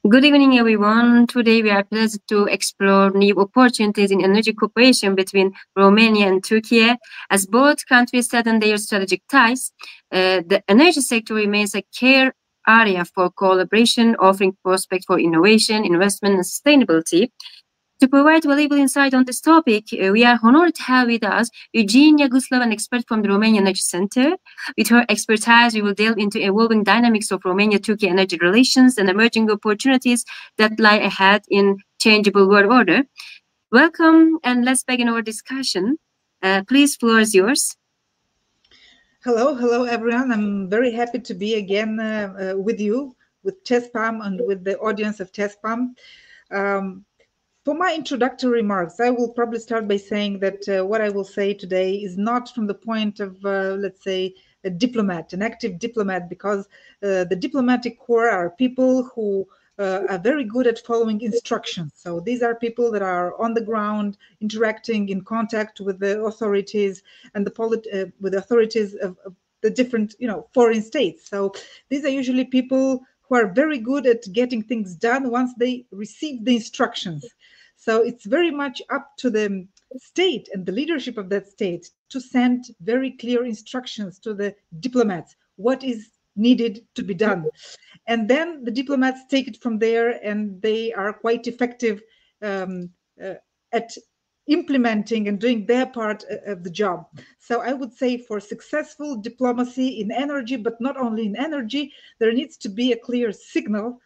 Good evening, everyone. Today we are pleased to explore new opportunities in energy cooperation between Romania and Turkey. As both countries strengthen their strategic ties, the energy sector remains a key area for collaboration, offering prospects for innovation, investment, and sustainability. To provide valuable insight on this topic, we are honored to have with us Eugenia, Gusilov, an expert from the Romanian Energy Center. With her expertise, we will delve into evolving dynamics of Romania-Turkey energy relations and emerging opportunities that lie ahead in changeable world order. Welcome, and let's begin our discussion. Please, floor is yours. Hello, everyone. I'm very happy to be again with you, with TESPAM, and with the audience of TESPAM. For my introductory remarks, I will probably start by saying that what I will say today is not from the point of, let's say, a diplomat, an active diplomat, because the diplomatic corps are people who are very good at following instructions. So these are people that are on the ground, interacting, in contact with the authorities and with the authorities of the different, foreign states. So these are usually people who are very good at getting things done once they receive the instructions. So it's very much up to the state and the leadership of that state to send very clear instructions to the diplomats, what is needed to be done. And then the diplomats take it from there, and they are quite effective at implementing and doing their part of the job. So I would say for successful diplomacy in energy, but not only in energy, there needs to be a clear signal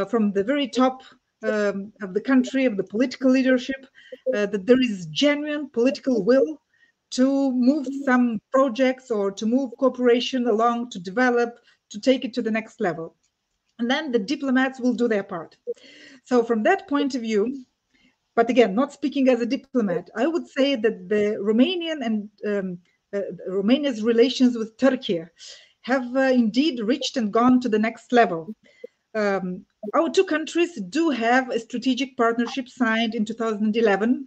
from the very top of the country, of the political leadership, that there is genuine political will to move some projects or to move cooperation along, to develop, to take it to the next level. And then the diplomats will do their part. So from that point of view, but again, not speaking as a diplomat, I would say that the Romanian and Romania's relations with Turkey have indeed reached and gone to the next level. Our two countries do have a strategic partnership signed in 2011,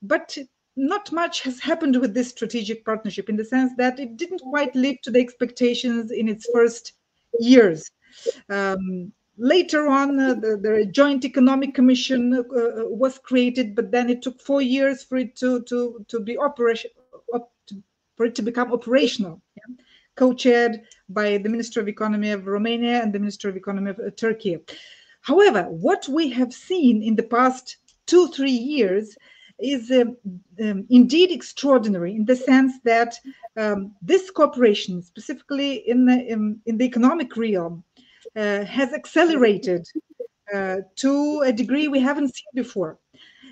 but not much has happened with this strategic partnership, in the sense that it didn't quite live to the expectations in its first years. Later on, the Joint Economic Commission was created, but then it took 4 years for it to be for it to become operational. Yeah? Co-chaired by the Minister of Economy of Romania and the Minister of Economy of Turkey. However, what we have seen in the past 2-3 years is indeed extraordinary, in the sense that this cooperation, specifically in the economic realm, has accelerated to a degree we haven't seen before.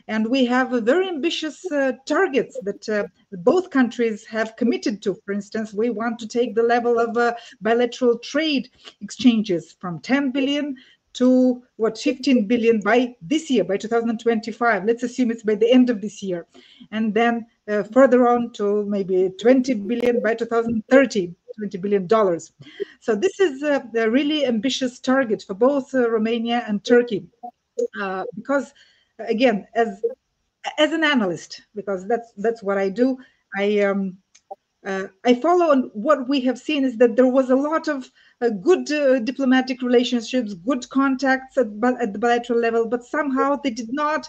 And we have very ambitious targets that both countries have committed to. For instance, we want to take the level of bilateral trade exchanges from 10 billion to 15 billion by this year, by 2025. Let's assume it's by the end of this year. And then further on to maybe 20 billion by 2030. $20 billion. So this is a really ambitious target for both Romania and Turkey, because again, as an analyst, because that's what I do, I follow, and what we have seen is that there was a lot of good diplomatic relationships, good contacts at the bilateral level, but somehow they did not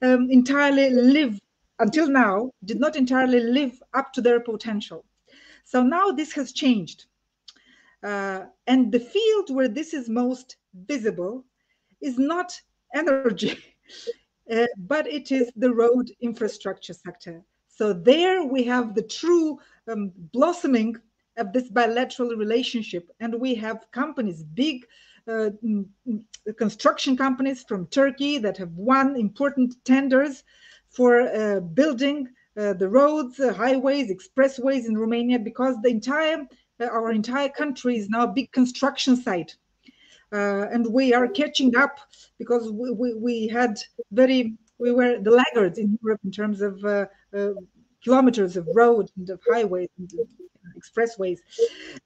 entirely live, until now, did not entirely live up to their potential. So now this has changed. And the field where this is most visible is not energy, but it is the road infrastructure sector. So there we have the true blossoming of this bilateral relationship. And we have companies, big construction companies from Turkey that have won important tenders for building the roads, highways, expressways in Romania, because our entire country is now a big construction site. And we are catching up, because we were the laggards in Europe in terms of kilometers of road and of highways and expressways.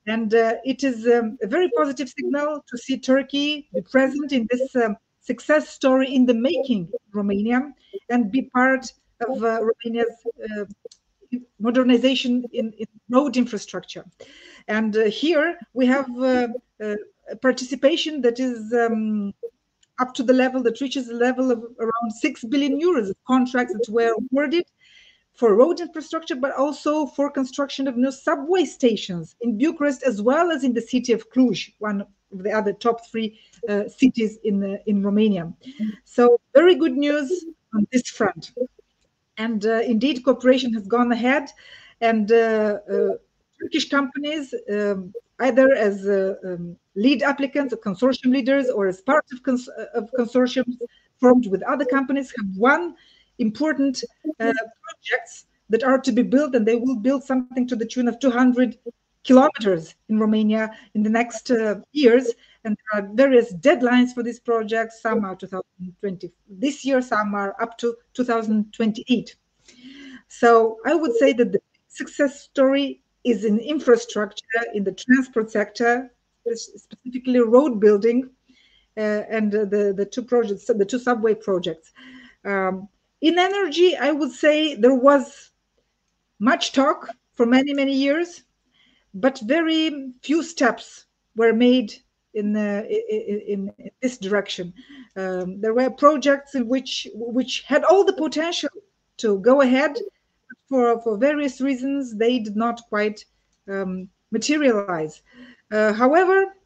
And it is a very positive signal to see Turkey be present in this success story in the making in Romania, and be part of Romania's modernization in road infrastructure. And here we have a participation that is up to the level that reaches the level of around 6 billion euros of contracts that were awarded for road infrastructure, but also for construction of new subway stations in Bucharest, as well as in the city of Cluj, one of the other top 3 cities in Romania. So very good news on this front. And indeed, cooperation has gone ahead, and Turkish companies, either as lead applicants or consortium leaders, or as part of consortiums formed with other companies, have won important projects that are to be built, and they will build something to the tune of 200 kilometers in Romania in the next years. And there are various deadlines for these projects. Some are 2020 this year, some are up to 2028. So I would say that the success story is in infrastructure, in the transport sector, specifically road building, and the 2 projects, the 2 subway projects. In energy, I would say there was much talk for many, many years, but very few steps were made in this direction. There were projects in which had all the potential to go ahead. For various reasons, they did not quite materialize. However,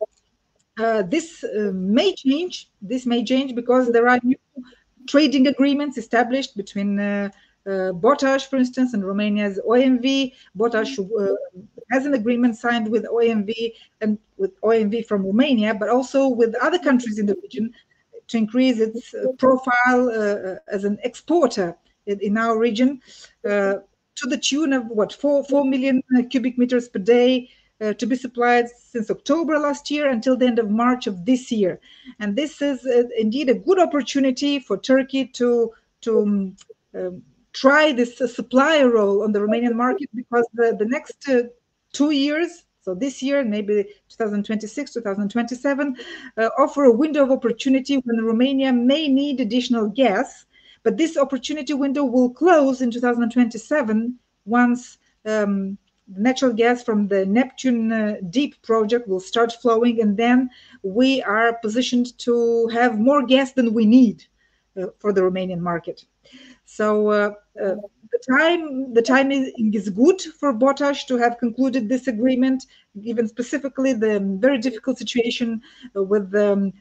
this may change. This may change because there are new trading agreements established between Botash, for instance, and Romania's OMV. Botash has an agreement signed with OMV and with OMV from Romania, but also with other countries in the region to increase its profile as an exporter in our region, to the tune of 4 million cubic meters per day, to be supplied since October last year until the end of March of this year. And this is indeed a good opportunity for Turkey to try this supplier role on the Romanian market, because the next 2 years, so this year, maybe 2026, 2027, offer a window of opportunity when Romania may need additional gas. But this opportunity window will close in 2027 once natural gas from the Neptune Deep project will start flowing, and then we are positioned to have more gas than we need for the Romanian market. So the timing is good for Botash to have concluded this agreement, given specifically the very difficult situation with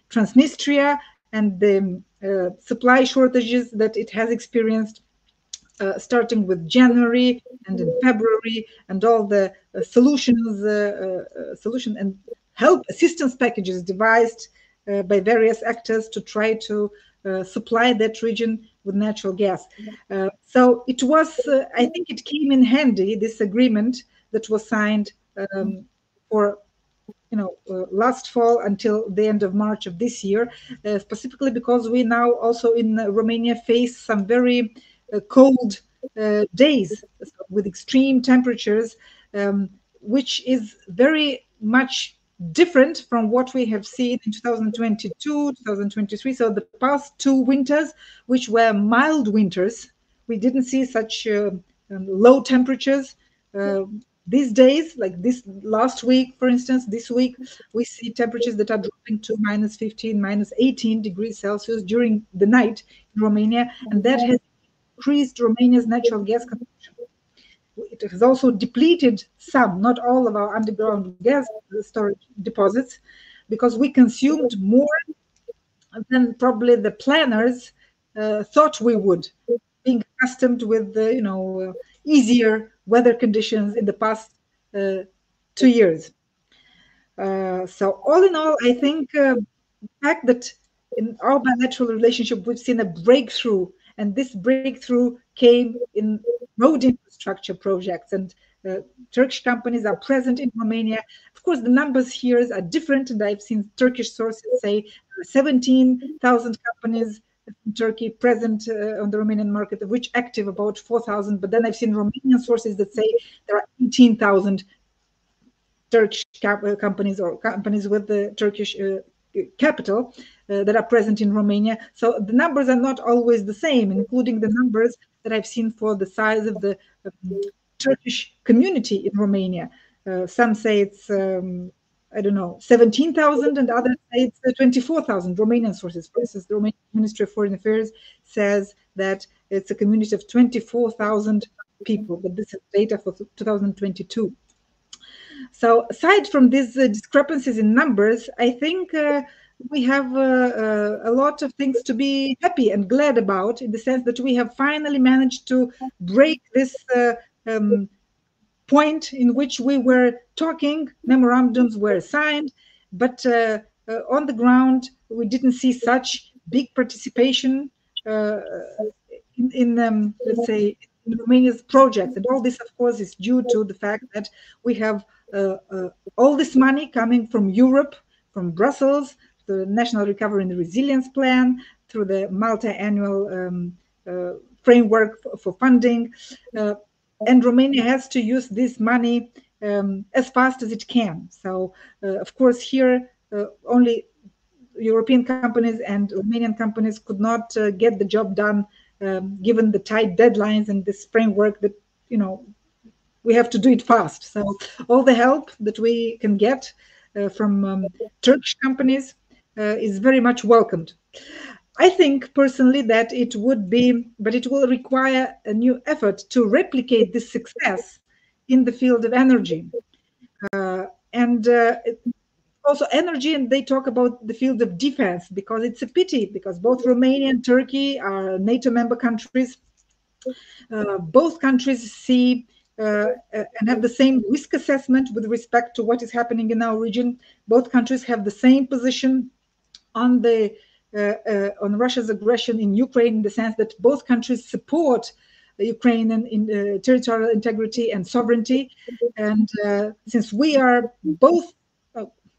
Transnistria and the supply shortages that it has experienced, starting with January and in February, and all the solution and help assistance packages devised by various actors to try to supply that region with natural gas. So it was, I think it came in handy, this agreement that was signed for last fall until the end of March of this year, specifically because we now also in Romania face some very cold days with extreme temperatures, which is very much different from what we have seen in 2022, 2023. So the past 2 winters, which were mild winters, we didn't see such low temperatures. These days, like this last week, for instance, this week, we see temperatures that are dropping to -15, -18 degrees Celsius during the night in Romania, and that has increased Romania's natural gas consumption. It has also depleted some, not all, of our underground gas storage deposits, because we consumed more than probably the planners thought we would, being accustomed with the easier weather conditions in the past 2 years. So all in all, I think the fact that in our bilateral relationship we've seen a breakthrough, and this breakthrough came in road infrastructure projects, and Turkish companies are present in Romania. Of course, the numbers here are different, and I've seen Turkish sources say 17,000 companies in Turkey present on the Romanian market, of which active about 4,000. But then I've seen Romanian sources that say there are 18,000 Turkish companies or companies with the Turkish capital that are present in Romania. So the numbers are not always the same, including the numbers that I've seen for the size of the Turkish community in Romania. Some say it's I don't know, 17,000, and others say it's 24,000 Romanian sources. For instance, the Romanian Ministry of Foreign Affairs says that it's a community of 24,000 people, but this is data for 2022. So aside from these discrepancies in numbers, I think we have a lot of things to be happy and glad about, in the sense that we have finally managed to break this point in which we were talking, memorandums were signed, but on the ground, we didn't see such big participation in let's say, in Romania's projects. And all this, of course, is due to the fact that we have all this money coming from Europe, from Brussels, the National Recovery and Resilience Plan, through the multi-annual framework for funding. And Romania has to use this money as fast as it can. So, of course, here only European companies and Romanian companies could not get the job done, given the tight deadlines and this framework that, you know, we have to do it fast. So all the help that we can get from Turkish companies is very much welcomed. I think personally that it would be, but it will require a new effort to replicate this success in the field of energy. And also energy, and they talk about the field of defense, because it's a pity, because both Romania and Turkey are NATO member countries. Both countries see and have the same risk assessment with respect to what is happening in our region. Both countries have the same position on the on Russia's aggression in Ukraine, in the sense that both countries support Ukraine in territorial integrity and sovereignty. And since we are both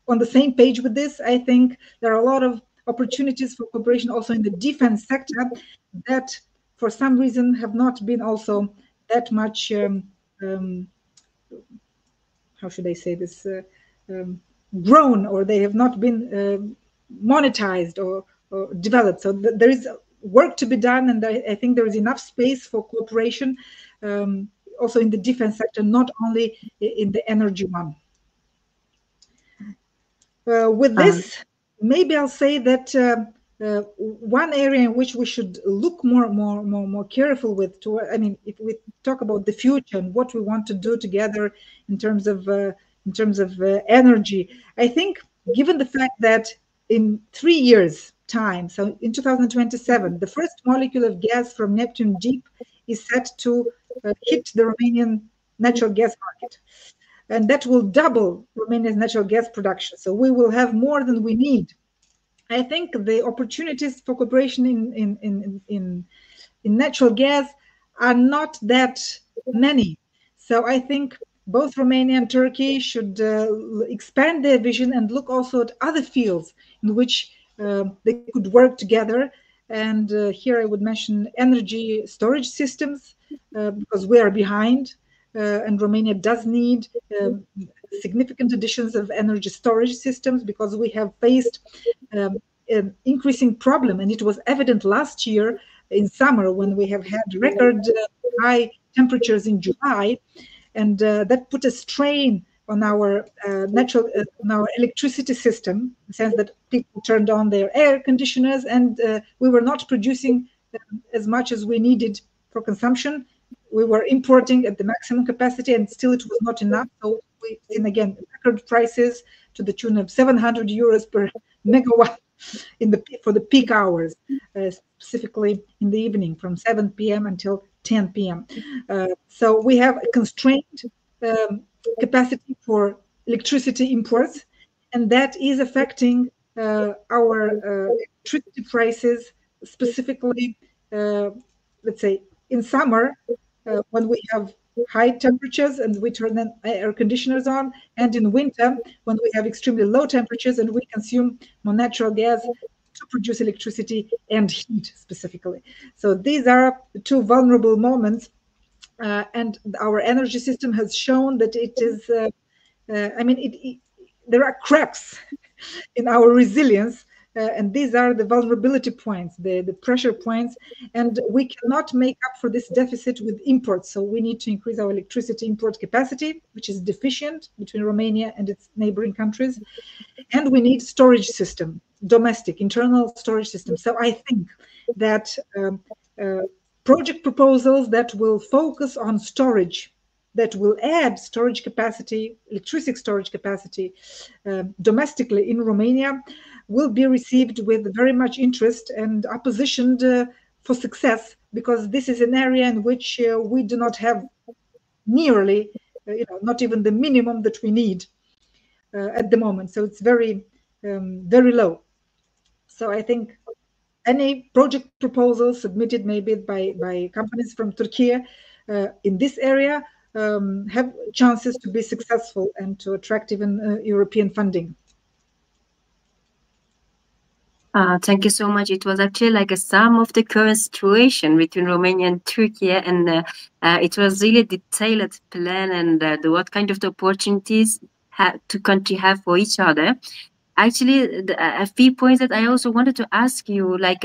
on the same page with this, I think there are a lot of opportunities for cooperation also in the defense sector that for some reason have not been also that much, how should I say this, grown, or they have not been monetized or developed. So there is work to be done, and I think there is enough space for cooperation also in the defense sector, not only in the energy one. With this, maybe I'll say that one area in which we should look more careful with, I mean, if we talk about the future and what we want to do together in terms of energy, I think, given the fact that in 3 years' time, so in 2027, the first molecule of gas from Neptune Deep is set to hit the Romanian natural gas market. And that will double Romania's natural gas production. So we will have more than we need. I think the opportunities for cooperation in natural gas are not that many. So I think both Romania and Turkey should expand their vision and look also at other fields in which they could work together. And here I would mention energy storage systems, because we are behind. And Romania does need significant additions of energy storage systems, because we have faced an increasing problem. And it was evident last year in summer, when we have had record high temperatures in July, and that put a strain on our on our electricity system, in the sense that people turned on their air conditioners, and we were not producing as much as we needed for consumption. We were importing at the maximum capacity, and still it was not enough. So we've seen again record prices to the tune of 700 euros per megawatt for the peak hours, specifically in the evening from 7 p.m. until 10 p.m. So we have a constrained capacity for electricity imports, and that is affecting our electricity prices, specifically, let's say, in summer, when we have high temperatures and we turn the air conditioners on, and in winter when we have extremely low temperatures and we consume more natural gas to produce electricity and heat specifically. So these are the two vulnerable moments, and our energy system has shown that it is, I mean, there are cracks in our resilience, and these are the vulnerability points, the pressure points, and we cannot make up for this deficit with imports. So we need to increase our electricity import capacity, which is deficient between Romania and its neighboring countries, and we need storage system, domestic, internal storage system. So I think that project proposals that will focus on storage, that will add storage capacity, electricity storage capacity domestically in Romania, will be received with very much interest and are positioned for success, because this is an area in which we do not have nearly, not even the minimum that we need at the moment. So it's very, very low. So I think any project proposal submitted maybe by companies from Turkey in this area have chances to be successful and to attract even European funding. Thank you so much. It was actually like a sum of the current situation between Romania and Turkey, and it was really detailed plan and what kind of the opportunities two countries have for each other. Actually, a few points that I also wanted to ask you, like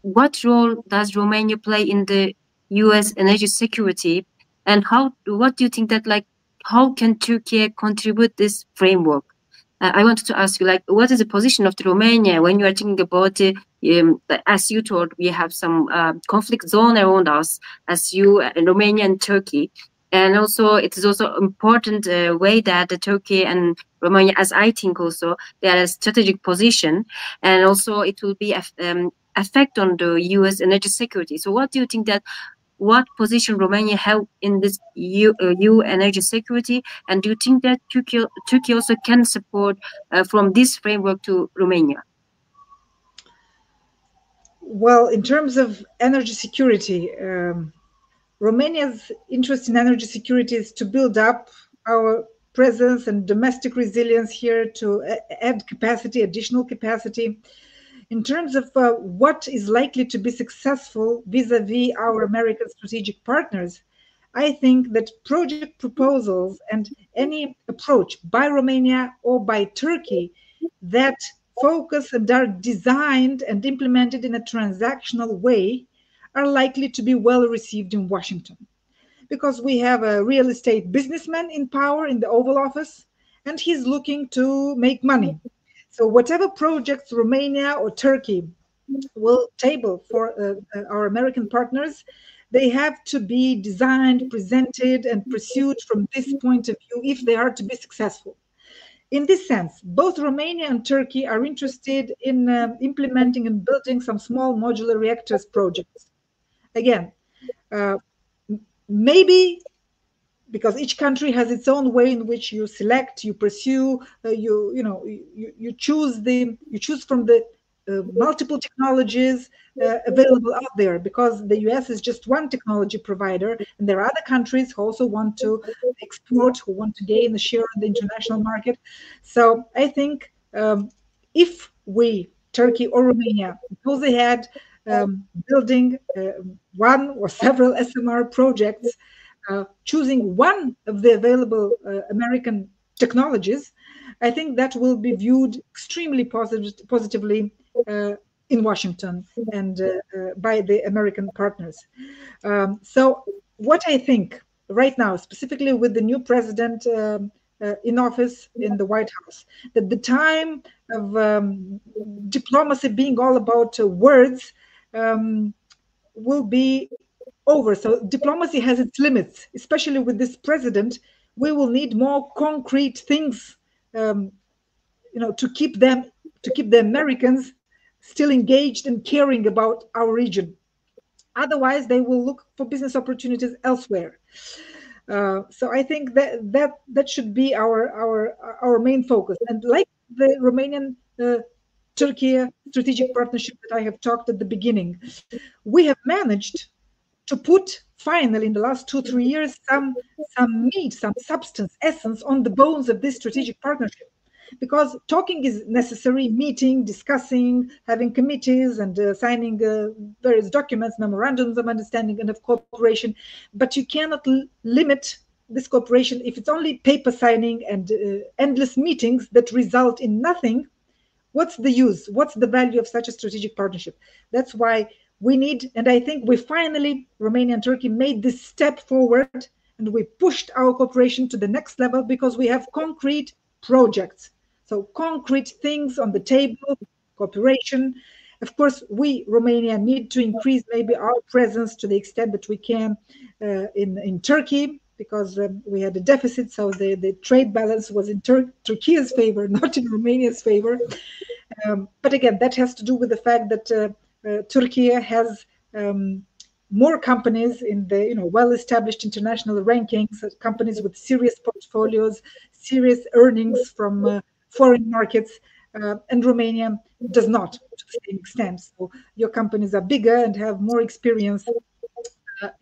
what role does Romania play in the U.S. energy security, and what do you think that, like, how can Turkey contribute this framework? I wanted to ask you, like, what is the position of the Romania when you are thinking about, as you told, we have some conflict zone around us, as you, Romania and Turkey. And also, it is also important way that the Turkey and Romania, as I think also, they are a strategic position, and also it will be effect on the U.S. energy security. So what do you think that, what position Romania have in this EU energy security, and do you think that Turkey also can support from this framework to Romania? Well, in terms of energy security, Romania's interest in energy security is to build up our presence and domestic resilience here, to add capacity, additional capacity. In terms of what is likely to be successful vis-a-vis our American strategic partners, I think that project proposals and any approach by Romania or by Turkey that focus and are designed and implemented in a transactional way are likely to be well received in Washington, because we have a real estate businessman in power in the Oval Office, and he's looking to make money. So whatever projects Romania or Turkey will table for our American partners, they have to be designed, presented, and pursued from this point of view if they are to be successful. In this sense, both Romania and Turkey are interested in implementing and building some small modular reactors projects. Again, maybe because each country has its own way in which you select, you pursue, you choose from the multiple technologies available out there, because the US is just one technology provider, and there are other countries who also want to export, who want to gain a share in the international market. So I think if we, Turkey or Romania, goes ahead building one or several SMR projects, choosing one of the available American technologies, I think that will be viewed extremely positively in Washington and by the American partners. So what I think right now, specifically with the new president in office in the White House, that the time of diplomacy being all about words will be over. So diplomacy has its limits, especially with this president. We will need more concrete things, to keep the Americans still engaged and caring about our region. Otherwise, they will look for business opportunities elsewhere. So I think that should be our main focus. And like the Romanian Turkey strategic partnership that I have talked at the beginning, we have managed to put finally in the last 2-3 years some meat, some substance, essence on the bones of this strategic partnership. Because talking is necessary, meeting, discussing, having committees, and signing various documents, memorandums of understanding and of cooperation. But you cannot limit this cooperation if it's only paper signing and endless meetings that result in nothing. what's the use? What's the value of such a strategic partnership? That's why we need, and I think we finally, Romania and Turkey, made this step forward, and we pushed our cooperation to the next level because we have concrete projects. So concrete things on the table, cooperation. Of course, we, Romania, need to increase maybe our presence to the extent that we can in Turkey, because we had a deficit, so the trade balance was in Turkey's favor, not in Romania's favor. But again, that has to do with the fact that Turkey has more companies in the well-established international rankings, companies with serious portfolios, serious earnings from foreign markets, and Romania does not to the same extent. So your companies are bigger and have more experience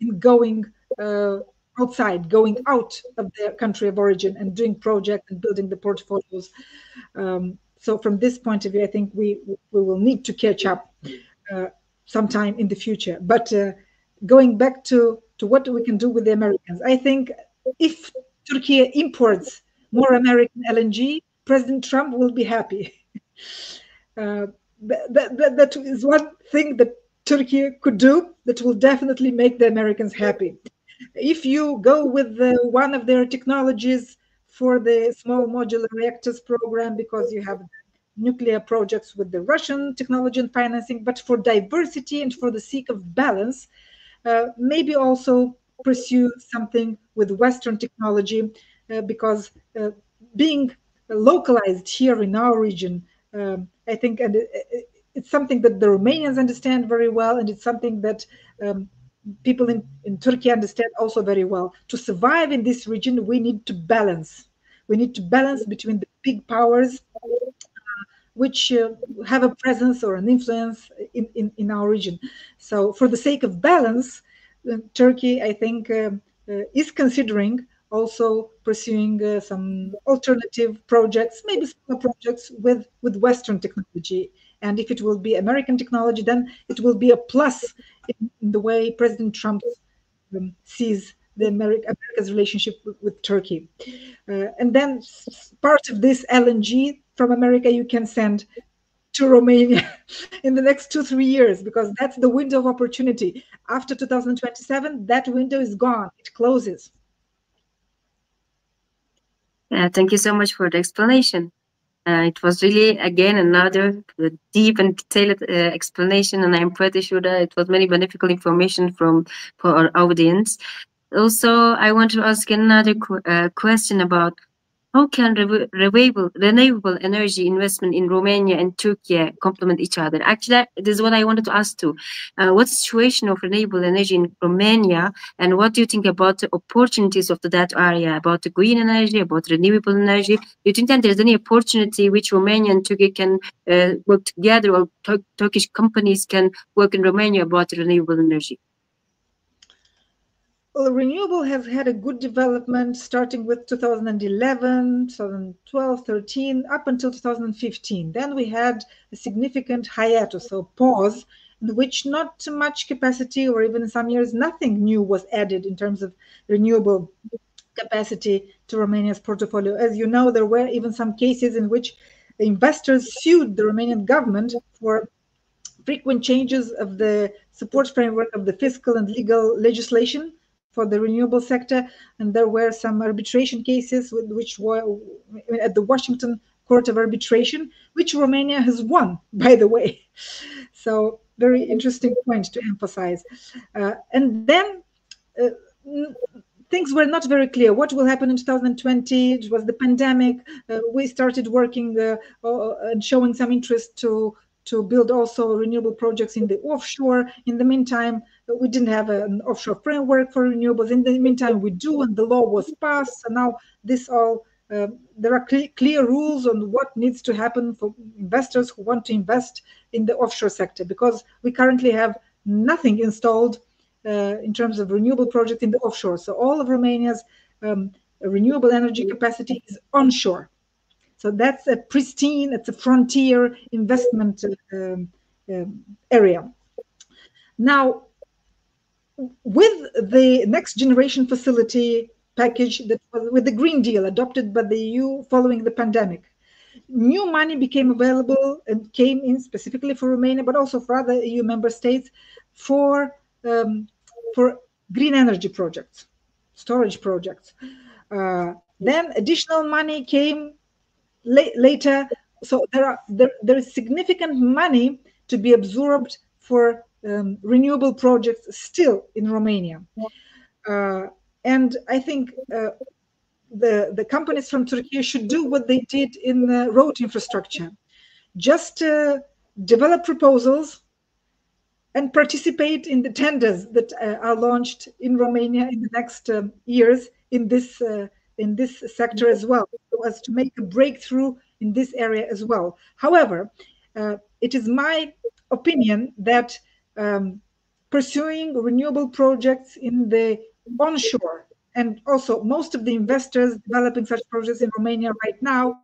in going outside, going out of their country of origin and doing projects and building the portfolios. So from this point of view, I think we will need to catch up sometime in the future. But going back to what we can do with the Americans, I think if Turkey imports more American LNG, President Trump will be happy. That is one thing that Turkey could do that will definitely make the Americans happy. If you go with one of their technologies for the small modular reactors program, because you have nuclear projects with the Russian technology and financing, but for diversity and for the sake of balance, maybe also pursue something with Western technology, because being localized here in our region, I think, and it's something that the Romanians understand very well, and it's something that people in Turkey understand also very well. To survive in this region, we need to balance. We need to balance between the big powers which have a presence or an influence in our region. So for the sake of balance, Turkey, I think, is considering also pursuing some alternative projects, maybe small projects with Western technology. And if it will be American technology, then it will be a plus in the way President Trump sees the America's relationship with Turkey. And then part of this LNG from America you can send to Romania in the next 2-3 years, because that's the window of opportunity. After 2027, that window is gone. It closes. Thank you so much for the explanation. It was really, again, another deep and detailed explanation, and I'm pretty sure that it was very beneficial information for our audience. Also, I want to ask another question about how can renewable energy investment in Romania and Turkey complement each other? Actually, this is what I wanted to ask too. What's the situation of renewable energy in Romania, and what do you think about the opportunities of that area, about the green energy, about renewable energy? Do you think that there's any opportunity which Romania and Turkey can work together, or Turkish companies can work in Romania about renewable energy? Well, renewable has had a good development starting with 2011, 2012, 13, up until 2015. Then we had a significant hiatus, or pause, in which not much capacity, or even in some years, nothing new was added in terms of renewable capacity to Romania's portfolio. As you know, there were even some cases in which the investors sued the Romanian government for frequent changes of the support framework of the fiscal and legal legislation for the renewable sector, and there were some arbitration cases which were at the Washington Court of Arbitration, which Romania has won, by the way. So very interesting point to emphasize. And then things were not very clear. What will happen in 2020? It was the pandemic. We started working and showing some interest to build also renewable projects in the offshore. In the meantime, we didn't have an offshore framework for renewables. In the meantime, we do, and the law was passed. So now this all, there are clear rules on what needs to happen for investors who want to invest in the offshore sector, because we currently have nothing installed in terms of renewable projects in the offshore. So all of Romania's renewable energy capacity is onshore. So that's a pristine, it's a frontier investment area. Now, with the next generation facility package that was with the Green Deal adopted by the EU following the pandemic, new money became available and came in specifically for Romania, but also for other EU member states for green energy projects, storage projects. Then additional money came later. So there is significant money to be absorbed for renewable projects still in Romania. And I think the companies from Turkey should do what they did in the road infrastructure. Just develop proposals and participate in the tenders that are launched in Romania in the next years in this sector as well, so as to make a breakthrough in this area as well. However, it is my opinion that pursuing renewable projects in the onshore, and also most of the investors developing such projects in Romania right now,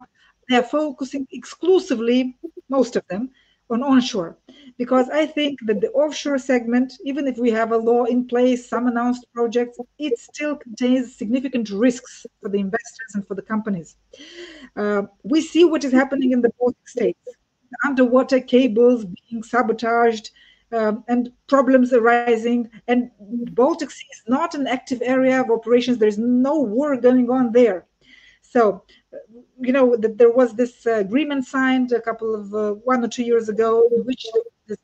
they are focusing exclusively, most of them, on onshore, because I think that the offshore segment, even if we have a law in place, some announced projects, it still contains significant risks for the investors and for the companies. We see what is happening in the Baltic states, underwater cables being sabotaged, and problems arising. And Baltic Sea is not an active area of operations. There's no war going on there. So, you know, that there was this agreement signed a couple of 1 or 2 years ago, in which this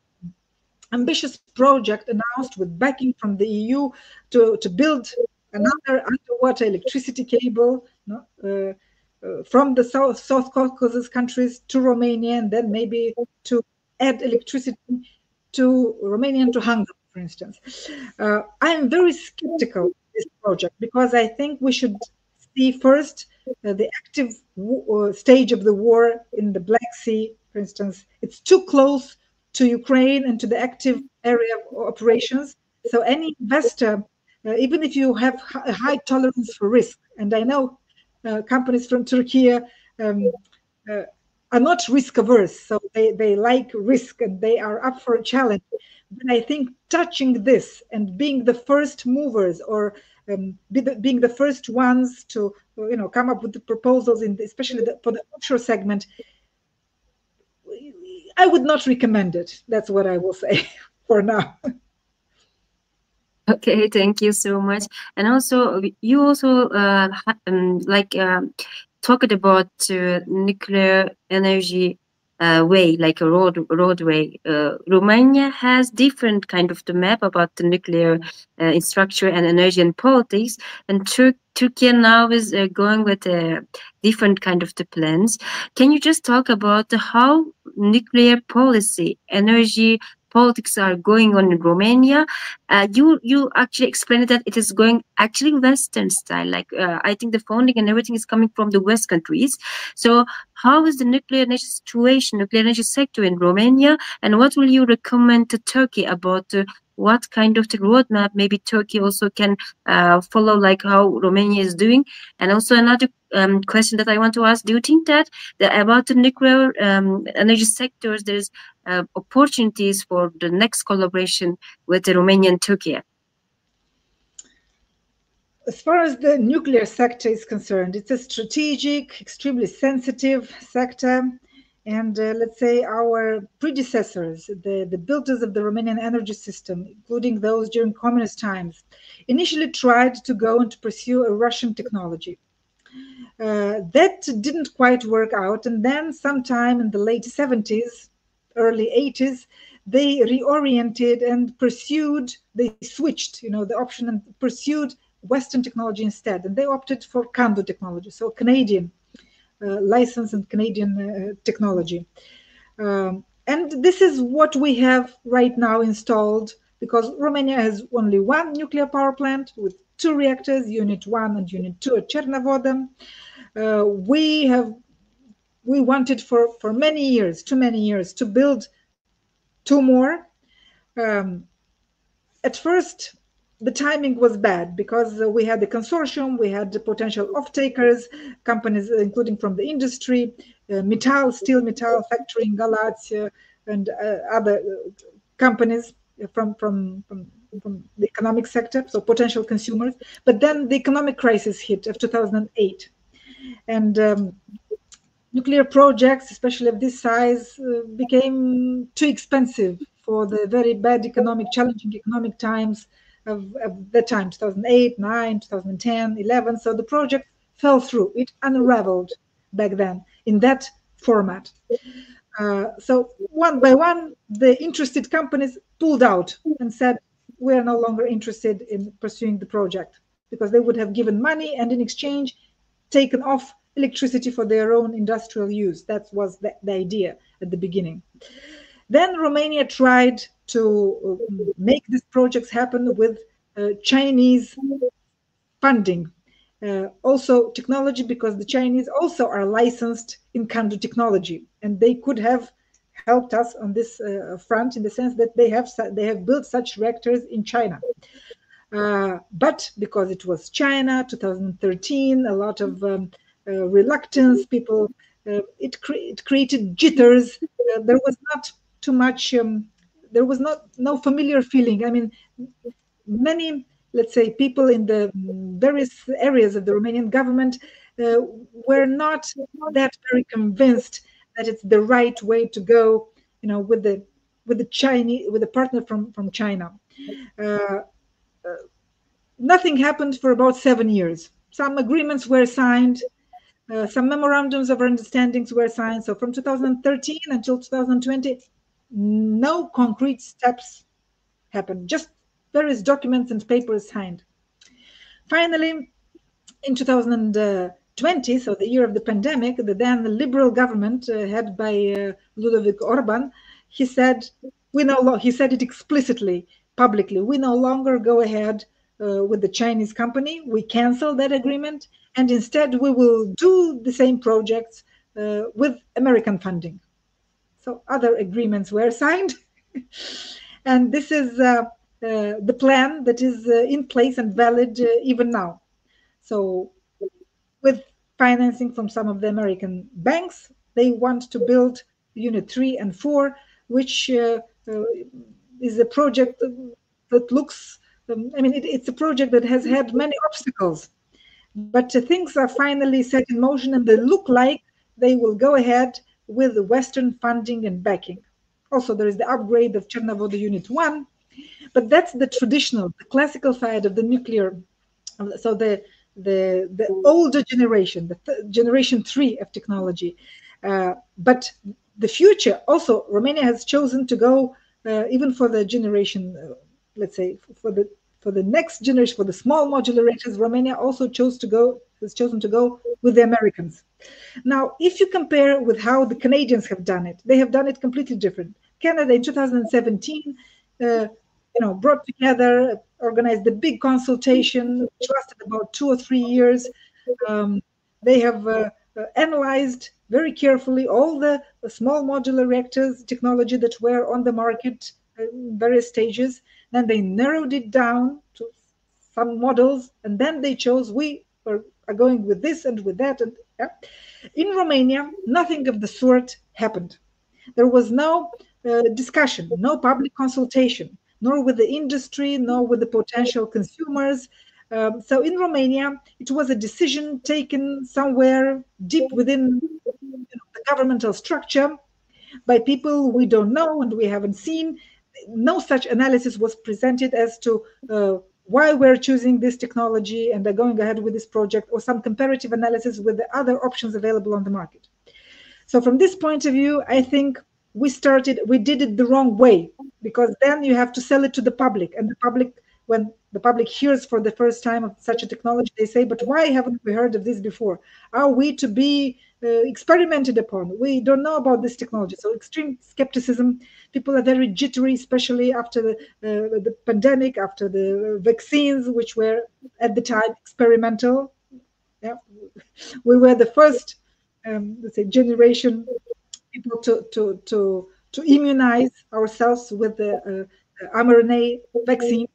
ambitious project announced with backing from the EU to build another underwater electricity cable from the South Caucasus countries to Romania, and then maybe to add electricity to Romania and to Hungary, for instance. I am very skeptical of this project, because I think we should see first the active stage of the war in the Black Sea, for instance. It's too close to Ukraine and to the active area of operations. So any investor, even if you have a high tolerance for risk, and I know companies from Turkey are not risk averse, so they like risk and they are up for a challenge. But I think touching this and being the first movers, or being the first ones to come up with the proposals, especially for the offshore segment, I would not recommend it. That's what I will say for now. Okay, thank you so much. And also, you also talked about nuclear energy way, like a roadway. Romania has different kind of the map about the nuclear structure and energy and politics, and Turkey now is going with a different kind of the plans. Can you just talk about how nuclear policy, energy politics are going on in Romania? You actually explained that it is going actually Western style. Like I think the funding and everything is coming from the West countries. So how is the nuclear energy situation, nuclear energy sector in Romania, and what will you recommend to Turkey about what kind of the roadmap maybe Turkey also can follow, like how Romania is doing? And also another question that I want to ask: do you think that about the nuclear energy sectors, there's opportunities for the next collaboration with the Romania and Turkey? As far as the nuclear sector is concerned, it's a strategic, extremely sensitive sector. And let's say our predecessors, the builders of the Romanian energy system, including those during communist times, initially tried to go and to pursue a Russian technology. That didn't quite work out. And then sometime in the late 70s, early 80s, they reoriented and they switched, the option, and pursued Western technology instead. And they opted for CANDU technology, so Canadian license and Canadian technology. And this is what we have right now installed, because Romania has only one nuclear power plant with 2 reactors, Unit 1 and Unit 2 at Cernavodă. We wanted for many years, too many years, to build 2 more. At first, the timing was bad, because we had the consortium, we had the potential off-takers, companies including from the industry, steel Mittal factory in Galați, and other companies from the economic sector, so potential consumers. But then the economic crisis hit of 2008. And nuclear projects, especially of this size, became too expensive for the very bad challenging economic times of the time, 2008, 9, 2010, 11. So the project fell through. It unraveled back then in that format. So one by one, the interested companies pulled out and said, we are no longer interested in pursuing the project, because they would have given money and in exchange taken off electricity for their own industrial use. That was the idea at the beginning. Then Romania tried to make these projects happen with Chinese funding. Also technology, because the Chinese also are licensed in Kandu technology, and they could have helped us on this front in the sense that they have built such reactors in China. But because it was China, 2013, a lot of reluctance, people, it created jitters. There was not too much, there was no familiar feeling. I mean, many, let's say, people in the various areas of the Romanian government were not that very convinced that it's the right way to go, with the partner from China. Nothing happened for about 7 years. Some agreements were signed, some memorandums of understandings were signed. So from 2013 until 2020, no concrete steps happened, just various documents and papers signed. Finally, in 2020, so the year of the pandemic, the then liberal government headed by Ludovic Orban, he said it explicitly, publicly, we no longer go ahead with the Chinese company. We cancel that agreement, and instead we will do the same projects with American funding. So other agreements were signed, and this is the plan that is in place and valid even now. So with financing from some of the American banks, they want to build Unit 3 and 4, which is a project that looks, it's a project that has had many obstacles, but things are finally set in motion, and they look like they will go ahead with the Western funding and backing. Also, there is the upgrade of Chernobyl Unit 1, but that's the traditional, the classical side of the nuclear. So the older generation, generation 3 of technology. But the future, also, Romania has chosen to go even for the generation, let's say, for the next generation, for the small modular reactors, Romania also has chosen to go with the Americans. Now, if you compare with how the Canadians have done it, they have done it completely different. Canada in 2017, brought together, organized a big consultation, which lasted about 2 or 3 years. They have analyzed very carefully all the small modular reactors technology that were on the market in various stages. Then they narrowed it down to some models, and then they chose, we are going with this and with that. And in Romania, nothing of the sort happened. There was no discussion, no public consultation, nor with the industry, nor with the potential consumers. So in Romania, it was a decision taken somewhere deep within the governmental structure by people we don't know and we haven't seen. No such analysis was presented as to why we're choosing this technology and are going ahead with this project, or some comparative analysis with the other options available on the market. So from this point of view, I think we did it the wrong way, because then you have to sell it to the public, and the public, when the public hears for the first time of such a technology, they say, but why haven't we heard of this before? Are we to be experimented upon? We don't know about this technology. So extreme skepticism. People are very jittery, especially after the pandemic, after the vaccines, which were at the time experimental. Yeah, we were the first, let's say, generation people to immunize ourselves with the mRNA vaccine.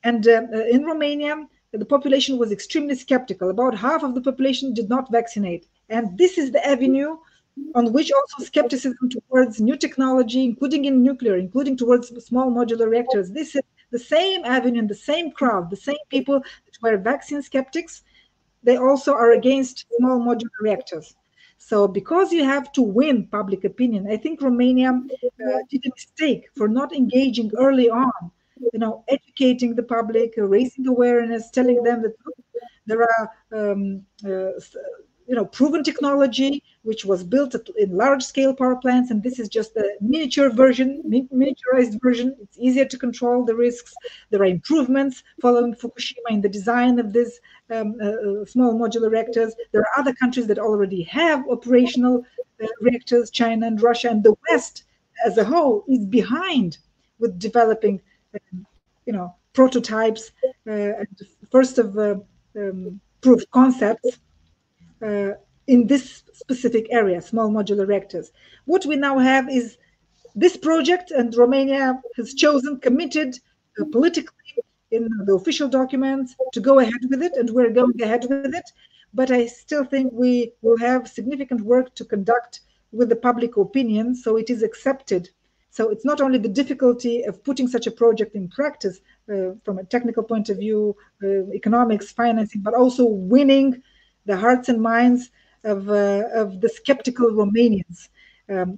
And in Romania, the population was extremely skeptical. About half of the population did not vaccinate. And this is the avenue on which also skepticism towards new technology, including in nuclear, including towards small modular reactors. This is the same avenue and the same crowd, the same people that were vaccine skeptics. They also are against small modular reactors. So because you have to win public opinion, I think Romania did a mistake for not engaging early on, educating the public, raising awareness, telling them that look, there are proven technology which was built in large-scale power plants, and this is just a miniaturized version. It's easier to control the risks. There are improvements following Fukushima in the design of these small modular reactors. There are other countries that already have operational reactors, China and Russia, and the West as a whole is behind with developing, prototypes and first of proof concepts in this specific area, small modular reactors. What we now have is this project, and Romania has chosen, committed politically in the official documents to go ahead with it, and we're going ahead with it. But I still think we will have significant work to conduct with the public opinion so it is accepted. So it's not only the difficulty of putting such a project in practice from a technical point of view, economics, financing, but also winning the hearts and minds of the skeptical Romanians,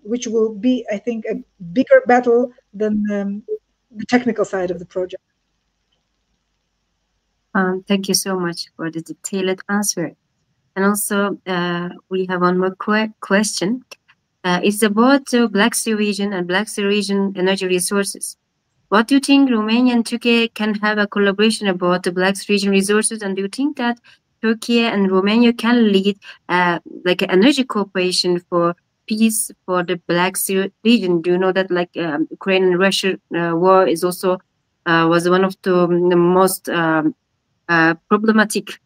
which will be, I think, a bigger battle than the technical side of the project. Thank you so much for the detailed answer. And also, we have one more question. It's about the Black Sea region and Black Sea region energy resources. What do you think Romania and Turkey can have a collaboration about the Black Sea region resources? And do you think that Turkey and Romania can lead like an energy cooperation for peace for the Black Sea region? Do you know that like Ukraine and Russia war is also was one of the most problematic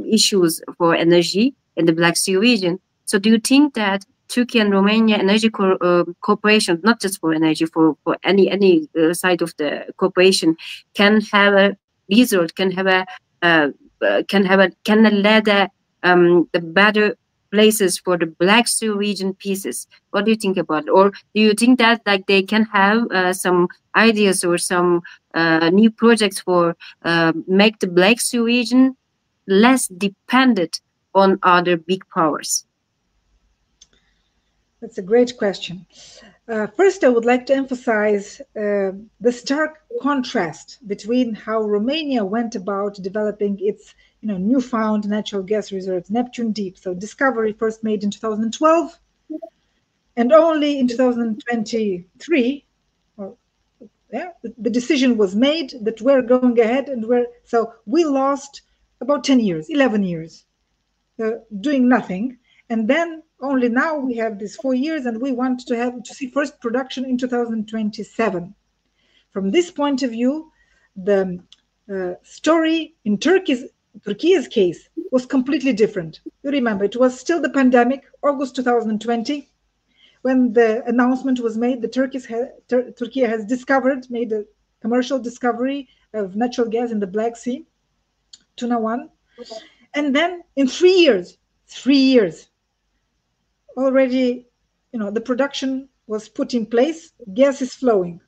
issues for energy in the Black Sea region? So do you think that Turkey and Romania energy cooperation, not just for energy, for any side of the cooperation, can have a result, can lead the better places for the Black Sea region pieces? What do you think about it? Or do you think that like they can have some ideas or some new projects for make the Black Sea region less dependent on other big powers? That's a great question. First, I would like to emphasize the stark contrast between how Romania went about developing its newfound natural gas reserves, Neptune Deep. So discovery first made in 2012, and only in 2023, the decision was made that we're going ahead, and so we lost about 10 years, 11 years doing nothing. And then only now we have these 4 years, and we want to see first production in 2027. From this point of view, the story in Turkey's case was completely different. You remember, it was still the pandemic, August 2020, when the announcement was made that Turkey has made a commercial discovery of natural gas in the Black Sea, Tuna 1. And then in 3 years, already, the production was put in place, gas is flowing.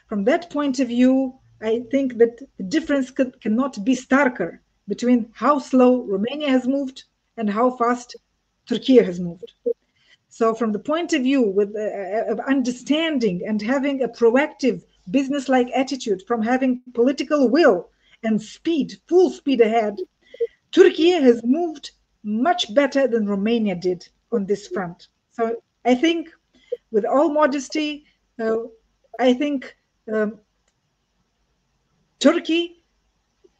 From that point of view, I think that the difference cannot be starker between how slow Romania has moved and how fast Turkey has moved. So from the point of view of understanding and having a proactive business-like attitude, from having political will and speed, full speed ahead, Turkey has moved much better than Romania did on this front. So I think, with all modesty, I think Turkey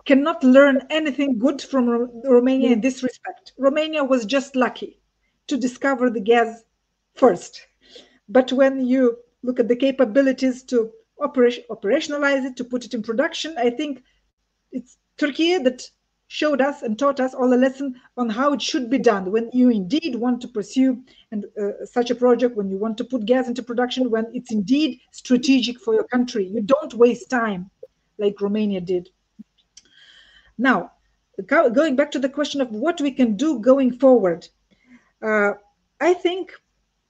cannot learn anything good from Romania in this respect. Romania was just lucky to discover the gas first. But when you look at the capabilities to operationalize it, to put it in production, I think it's Turkey that showed us and taught us all a lesson on how it should be done when you indeed want to pursue such a project, when you want to put gas into production, when it's indeed strategic for your country. You don't waste time like Romania did. Now, going back to the question of what we can do going forward, I think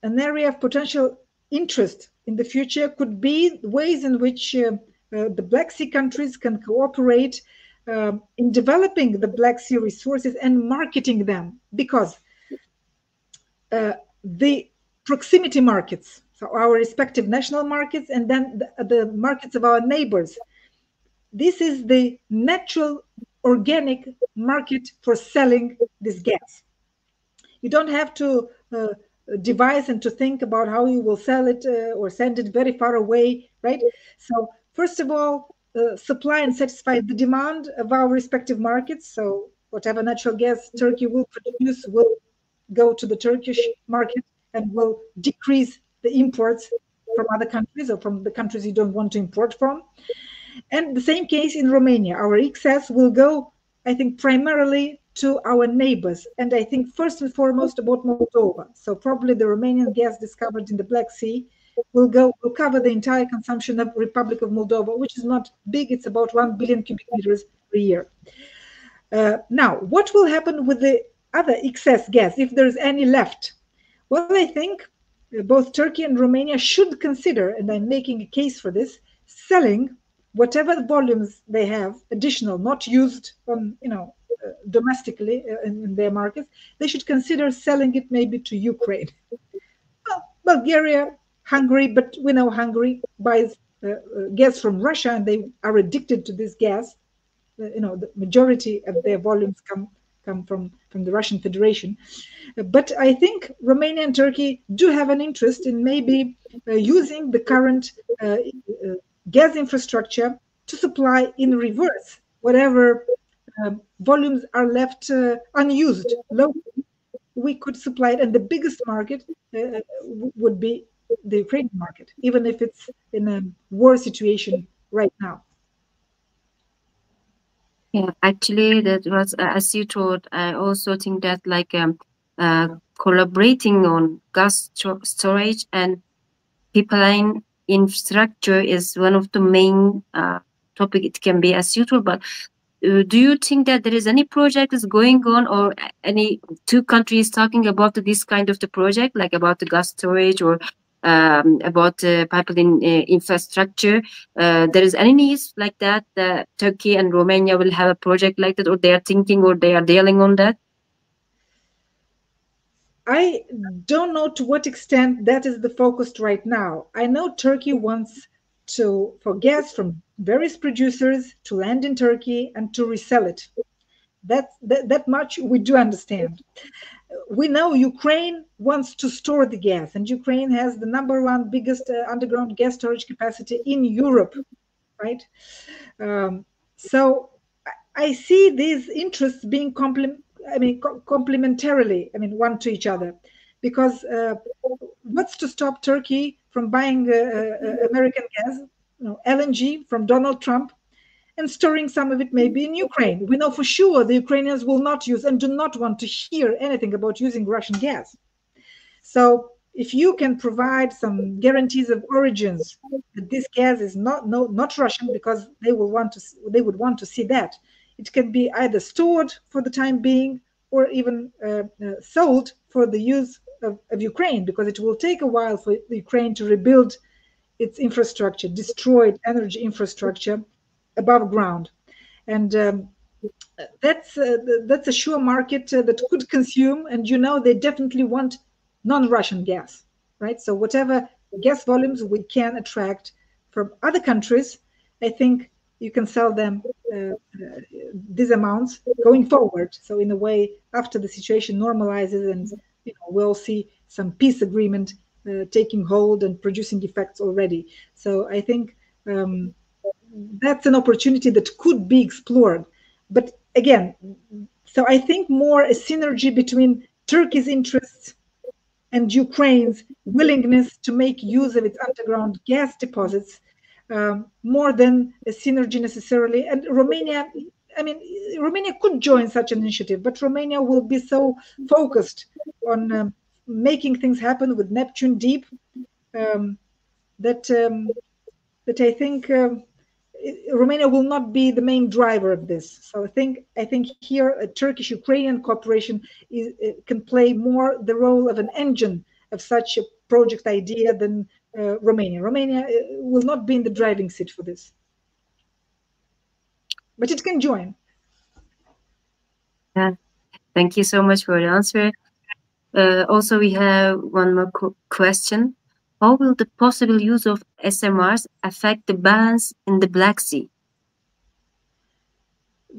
an area of potential interest in the future could be ways in which the Black Sea countries can cooperate in developing the Black Sea resources and marketing them. Because the proximity markets, so our respective national markets, and then the markets of our neighbors. This is the natural organic market for selling this gas. You don't have to devise and to think about how you will sell it or send it very far away, right? So first of all, supply and satisfy the demand of our respective markets. So whatever natural gas Turkey will produce will go to the Turkish market and will decrease the imports from other countries or from the countries you don't want to import from. And the same case in Romania. Our excess will go, I think, primarily to our neighbors. And I think first and foremost about Moldova. So probably the Romanian gas discovered in the Black Sea will cover the entire consumption of Republic of Moldova, which is not big. It's about 1 billion cubic meters per year. Now, what will happen with the other excess gas, if there's any left? Well, I think both Turkey and Romania should consider, and I'm making a case for this, selling whatever volumes they have additional, not used on, domestically in their markets. They should consider selling it maybe to Ukraine. Well, Bulgaria, Hungary, but we know Hungary buys gas from Russia, and they are addicted to this gas. The majority of their volumes come from the Russian Federation. But I think Romania and Turkey do have an interest in maybe using the current gas infrastructure to supply in reverse whatever volumes are left unused locally. We could supply it, and the biggest market would be the Ukrainian market, even if it's in a war situation right now. Yeah, actually, that was, as you told, I also think that collaborating on gas storage and pipeline infrastructure is one of the main topic it can be, as you told. But do you think that there is any project is going on, or any two countries talking about this kind of the project, like about the gas storage or about pipeline infrastructure? There is any news like that Turkey and Romania will have a project like that, or they are thinking, or they are dealing on that? I don't know to what extent that is the focus right now. I know Turkey wants for gas from various producers to land in Turkey and to resell it. That much we do understand. We know Ukraine wants to store the gas, and Ukraine has the #1 biggest underground gas storage capacity in Europe, right? So I see these interests being complementarily, one to each other, because what's to stop Turkey from buying American gas, LNG from Donald Trump, and storing some of it maybe in Ukraine? We know for sure the Ukrainians will not use and do not want to hear anything about using Russian gas. So if you can provide some guarantees of origins that this gas is not Russian, because they would want to see that, it can be either stored for the time being or even sold for the use of Ukraine, because it will take a while for Ukraine to rebuild its infrastructure, destroyed energy infrastructure above ground. And that's a sure market that could consume, and they definitely want non-Russian gas, right? So whatever gas volumes we can attract from other countries, I think you can sell them these amounts going forward. So in a way, after the situation normalizes and we'll see some peace agreement taking hold and producing effects already. So I think that's an opportunity that could be explored. But again, so I think more a synergy between Turkey's interests and Ukraine's willingness to make use of its underground gas deposits, more than a synergy necessarily. And Romania could join such an initiative, but Romania will be so focused on making things happen with Neptune Deep that I think Romania will not be the main driver of this. So I think here a Turkish-Ukrainian cooperation can play more the role of an engine of such a project idea than Romania. Romania will not be in the driving seat for this, but it can join. Yeah, thank you so much for the answer. Also, we have one more question. How will the possible use of SMRs affect the balance in the Black Sea?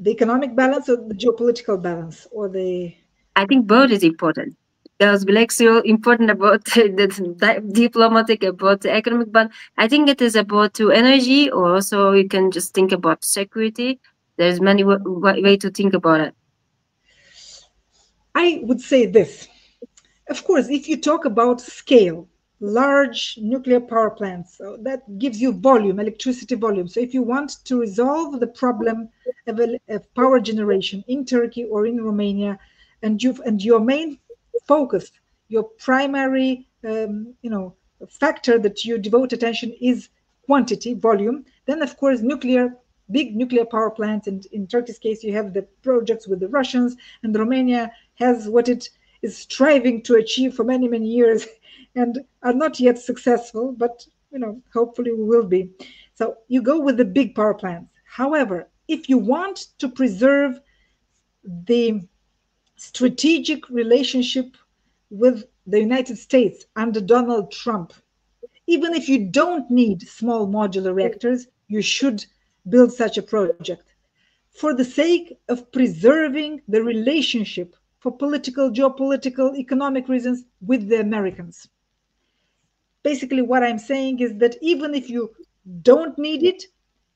The economic balance or the geopolitical balance, or the... I think both is important. Because Black Sea important about the diplomatic, about the economic, but I think it is about to energy, or also you can just think about security. There's many way to think about it. I would say this. Of course, if you talk about scale, large nuclear power plants, so that gives you volume, electricity volume. So if you want to resolve the problem of power generation in Turkey or in Romania, and your main focus, your primary factor that you devote attention is quantity, volume, then of course big nuclear power plants, and in Turkey's case you have the projects with the Russians, and Romania has what it is striving to achieve for many, many years and are not yet successful, but hopefully we will be. So you go with the big power plants. However, if you want to preserve the strategic relationship with the United States under Donald Trump, even if you don't need small modular reactors, you should build such a project for the sake of preserving the relationship for political, geopolitical, economic reasons with the Americans. Basically, what I'm saying is that even if you don't need it,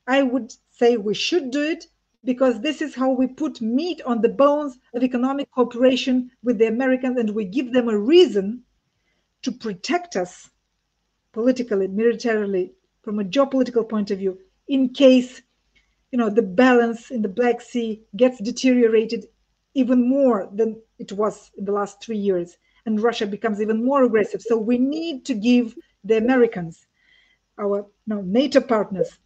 I would say we should do it, because this is how we put meat on the bones of economic cooperation with the Americans, and we give them a reason to protect us politically, militarily, from a geopolitical point of view, in case the balance in the Black Sea gets deteriorated even more than it was in the last 3 years, and Russia becomes even more aggressive. So we need to give the Americans, our NATO partners,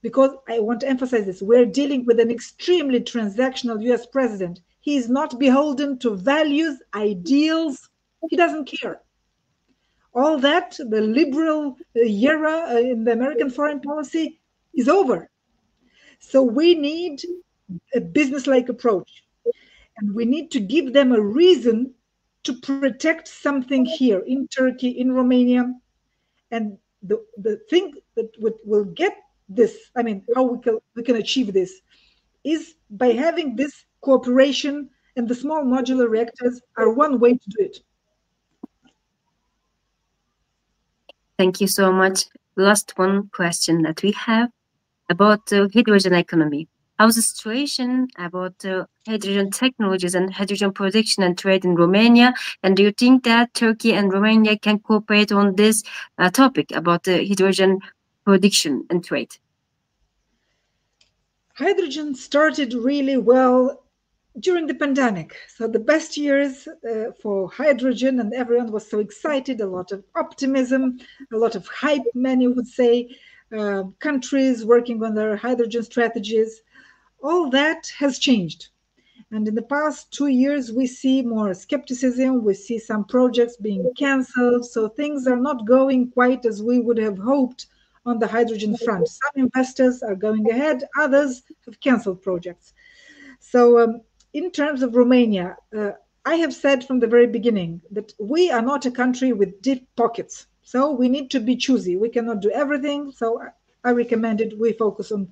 because I want to emphasize this, we're dealing with an extremely transactional US president. He is not beholden to values, ideals. He doesn't care. All that, the liberal era in the American foreign policy is over. So we need a business-like approach, and we need to give them a reason to protect something here in Turkey, in Romania. And the thing that will get this, how we can achieve this, is by having this cooperation, and the small modular reactors are one way to do it. Thank you so much. Last one question that we have about the hydrogen economy. How's the situation about hydrogen technologies and hydrogen production and trade in Romania? And do you think that Turkey and Romania can cooperate on this topic about the hydrogen production and trade? Hydrogen started really well during the pandemic. So the best years for hydrogen, and everyone was so excited, a lot of optimism, a lot of hype, many would say, countries working on their hydrogen strategies. All that has changed. And in the past 2 years, we see more skepticism. We see some projects being canceled. So things are not going quite as we would have hoped on the hydrogen front. Some investors are going ahead, others have canceled projects. So in terms of Romania, I have said from the very beginning that we are not a country with deep pockets. So we need to be choosy. We cannot do everything. So I recommended we focus on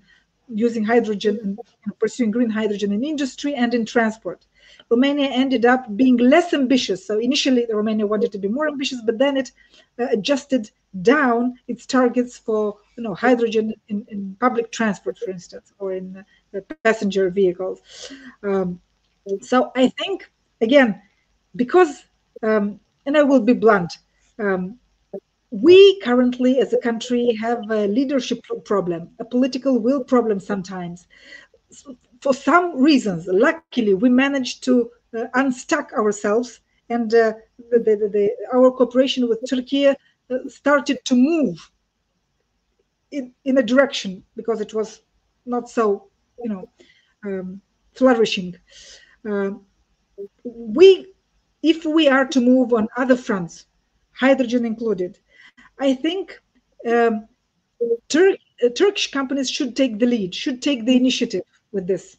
using hydrogen and pursuing green hydrogen in industry and in transport. Romania ended up being less ambitious. So initially, Romania wanted to be more ambitious, but then it adjusted down its targets for hydrogen in public transport, for instance, or in passenger vehicles. So I think, again, because, and I will be blunt, we currently as a country have a leadership problem, a political will problem sometimes. For some reasons, luckily, we managed to unstuck ourselves, and our cooperation with Turkey started to move in a direction, because it was not so, flourishing. If we are to move on other fronts, hydrogen included, I think Turkish companies should take the lead, should take the initiative with this.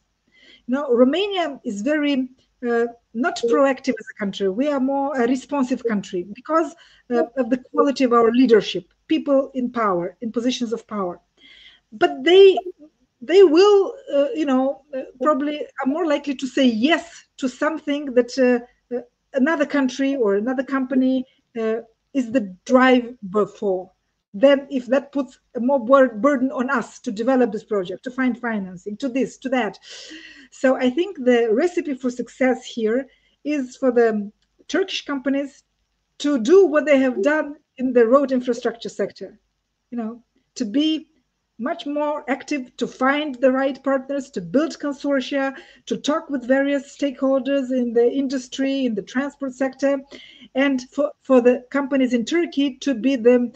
Now, Romania is very not proactive as a country. We are more a responsive country because of the quality of our leadership, people in power, in positions of power. But they will, probably are more likely to say yes to something that another country or another company is the driver for. Then if that puts a more burden on us to develop this project, to find financing, to this, to that. So I think the recipe for success here is for the Turkish companies to do what they have done in the road infrastructure sector, to be much more active, to find the right partners, to build consortia, to talk with various stakeholders in the industry, in the transport sector, and for the companies in Turkey to be the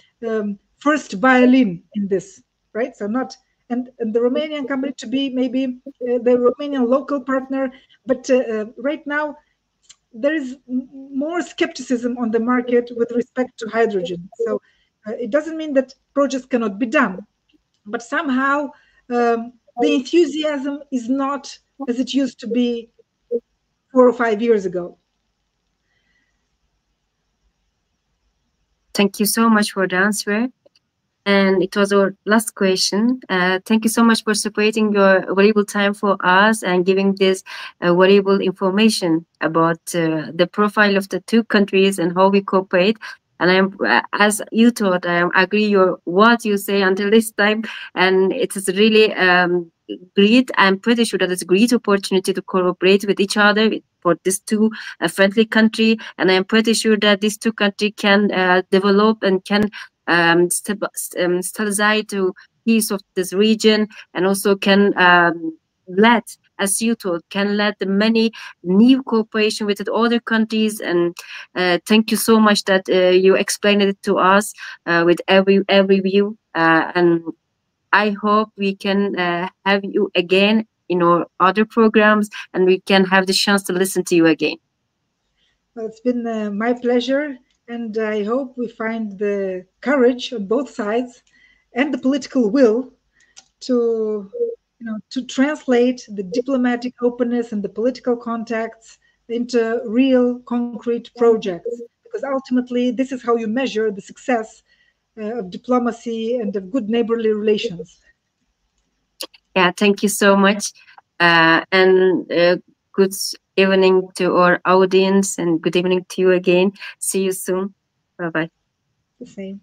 first violin in this, right? So not, and the Romanian company to be maybe the Romanian local partner, but right now there is more skepticism on the market with respect to hydrogen. So it doesn't mean that projects cannot be done, but somehow the enthusiasm is not as it used to be 4 or 5 years ago. Thank you so much for the answer. And it was our last question. Thank you so much for separating your valuable time for us and giving this valuable information about the profile of the two countries and how we cooperate. And I'm, as you thought, I agree what you say until this time, and it is really great. I'm pretty sure that it's a great opportunity to cooperate with each other for these two friendly country, and I'm pretty sure that these two countries can develop and can stabilize to peace of this region, and also can let, as you told, can let the many new cooperation with the other countries. And thank you so much that you explained it to us with every view, and I hope we can have you again in our other programs, and we can have the chance to listen to you again. Well, it's been my pleasure, and I hope we find the courage on both sides and the political will to translate the diplomatic openness and the political contacts into real concrete projects, because ultimately this is how you measure the success of diplomacy and of good neighborly relations. Yeah, thank you so much, and good evening to our audience, and good evening to you again. See you soon. Bye-bye. The same.